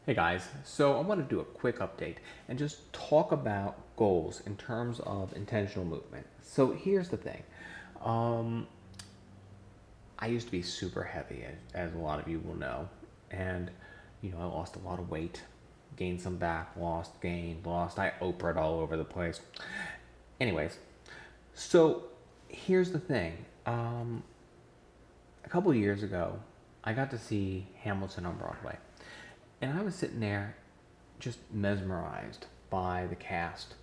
Hey guys, so I want to do a quick update and just talk about goals in terms of intentional movement. So here's the thing. Um, I used to be super heavy, as a lot of you will know, and I lost a lot of weight, gained some back, lost, gained, lost. I Oprah'd all over the place. Anyways, so here's the thing. A couple of years ago, I got to see Hamilton on Broadway, and I was sitting there just mesmerized by the cast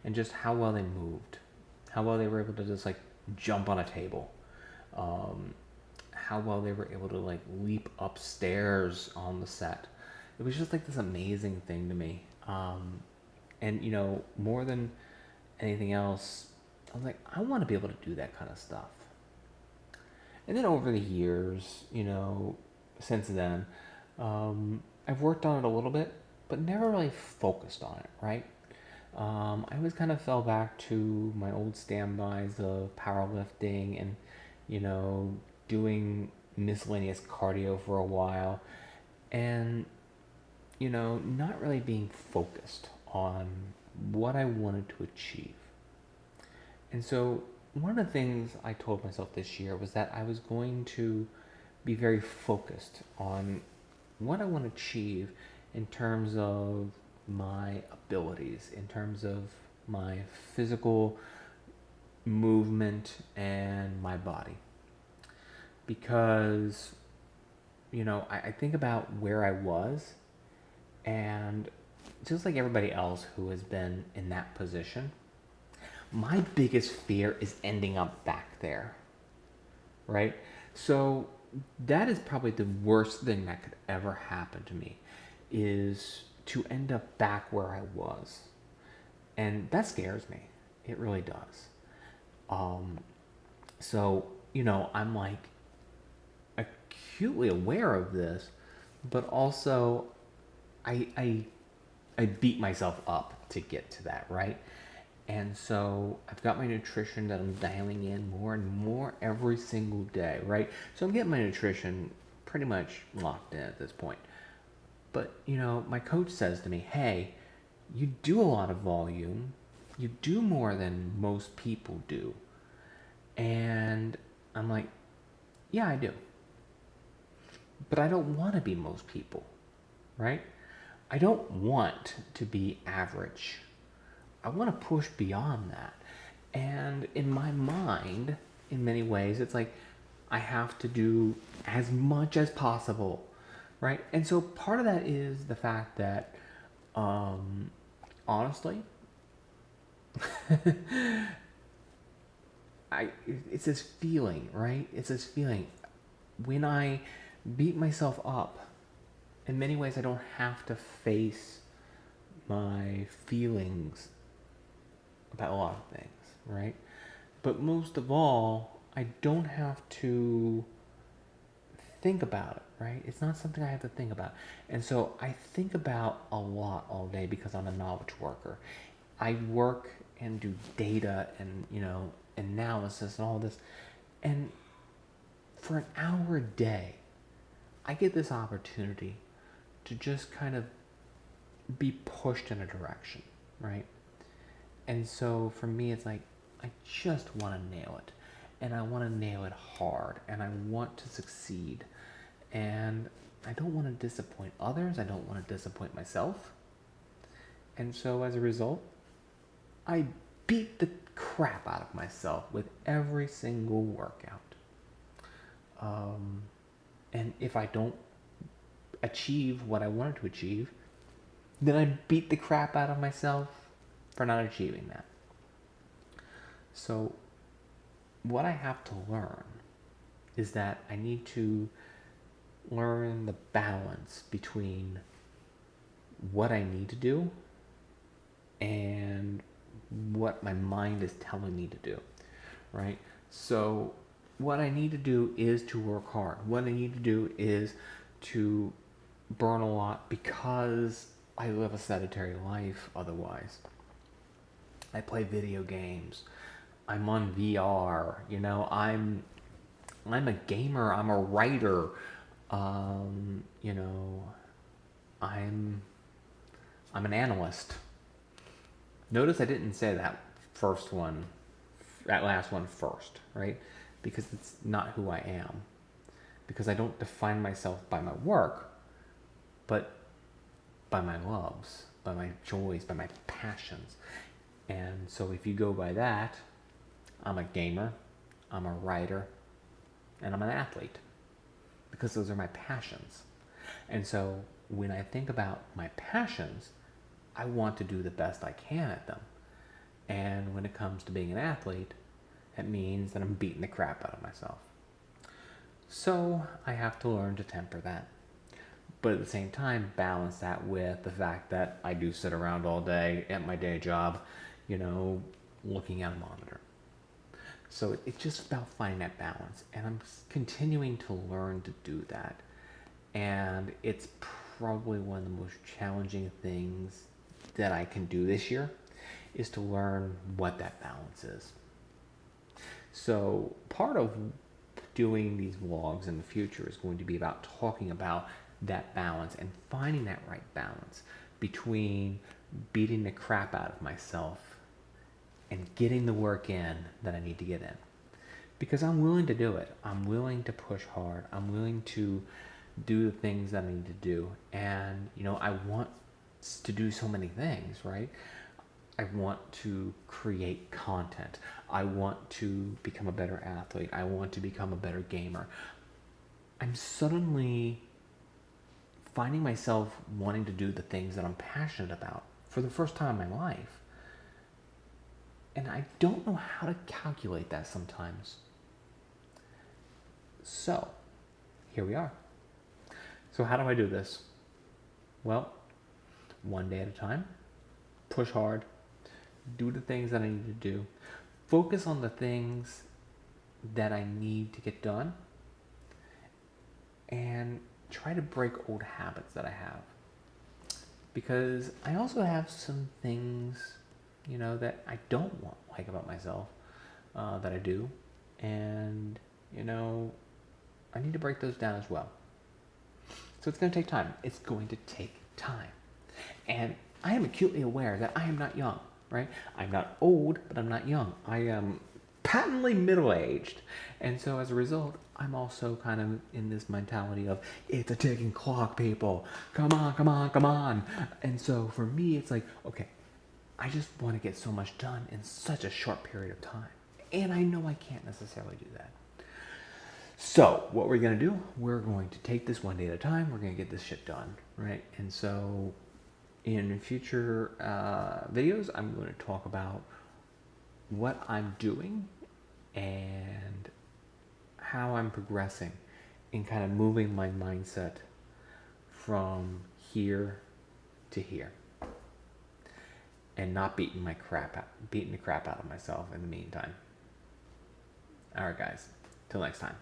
and just how well they moved, how well they were able to just like jump on a table, um, how well they were able to like leap upstairs on the set. It was just like this amazing thing to me. And more than anything else, I was like, I want to be able to do that kind of stuff. And then over the years, since then, I've worked on it a little bit, but never really focused on it, right? I always kind of fell back to my old standbys of powerlifting and, you know, doing miscellaneous cardio for a while and, not really being focused on what I wanted to achieve. And so, one of the things I told myself this year was that I was going to be very focused on what I want to achieve in terms of my abilities, in terms of my physical movement and my body. Because, I think about where I was, and just like everybody else who has been in that position, my biggest fear is ending up back there, right? So that is probably the worst thing that could ever happen to me is to end up back where I was. And that scares me. It really does. Um, so, I'm like acutely aware of this, but also I, I, I beat myself up to get to that, right? And so I've got my nutrition that I'm dialing in more and more every single day, right? So I'm getting my nutrition pretty much locked in at this point. But, my coach says to me, hey, you do a lot of volume. You do more than most people do. And I'm like, yeah, I do. But I don't want to be most people, right? I don't want to be average. I want to push beyond that. And in my mind, in many ways, it's like I have to do as much as possible, right? And so part of that is the fact that, honestly, I it's this feeling, right? It's this feeling when I beat myself up. In many ways, I don't have to face my feelings about a lot of things, right? But most of all, I don't have to think about it, right? It's not something I have to think about. And so I think about a lot all day because I'm a knowledge worker. I work and do data and, analysis and all this. And for an hour a day, I get this opportunity to just kind of be pushed in a direction, right? And so for me, it's like, I just want to nail it. And I want to nail it hard. And I want to succeed. And I don't want to disappoint others. I don't want to disappoint myself. And so as a result, I beat the crap out of myself with every single workout. Um, and if I don't achieve what I wanted to achieve, then I beat the crap out of myself for not achieving that. So, what I have to learn is that I need to learn the balance between what I need to do and what my mind is telling me to do, right? So, what I need to do is to work hard. What I need to do is to burn a lot because I live a sedentary life otherwise. I play video games. I'm on VR. I'm a gamer. I'm a writer. Um, you know, I'm I'm an analyst. Notice I didn't say that last one first, right? Because it's not who I am. Because I don't define myself by my work, but by my loves, by my joys, by my passions. And so if you go by that, I'm a gamer, I'm a writer, and I'm an athlete. Because those are my passions. And so when I think about my passions, I want to do the best I can at them. And when it comes to being an athlete, it means that I'm beating the crap out of myself. So I have to learn to temper that. But at the same time, balance that with the fact that I do sit around all day at my day job, you know, looking at a monitor. So it's just about finding that balance. And I'm continuing to learn to do that. And it's probably one of the most challenging things that I can do this year is to learn what that balance is. So part of doing these vlogs in the future is going to be about talking about that balance and finding that right balance between beating the crap out of myself and getting the work in that I need to get in. Because I'm willing to do it. I'm willing to push hard. I'm willing to do the things that I need to do. And, you know, I want to do so many things, right? I want to create content. I want to become a better athlete. I want to become a better gamer. I'm suddenly finding myself wanting to do the things that I'm passionate about for the first time in my life. And I don't know how to calculate that sometimes. So, here we are. So how do I do this? Well, one day at a time, push hard, do the things that I need to do, focus on the things that I need to get done, and try to break old habits that I have. Because I also have some things, you know, that I don't like about myself that I do. And, you know, I need to break those down as well. So it's going to take time. It's going to take time. And I am acutely aware that I am not young, right? I'm not old, but I'm not young. I am patently middle-aged. And so as a result, I'm also kind of in this mentality of, it's a ticking clock, people. Come on, come on, come on. And so for me, it's like, okay, I just want to get so much done in such a short period of time. And I know I can't necessarily do that. So what we're going to do, we're going to take this one day at a time. We're going to get this shit done, right? And so in future videos, I'm going to talk about what I'm doing and how I'm progressing in kind of moving my mindset from here to here and not beating the crap out of myself in the meantime. All right, guys. Till next time.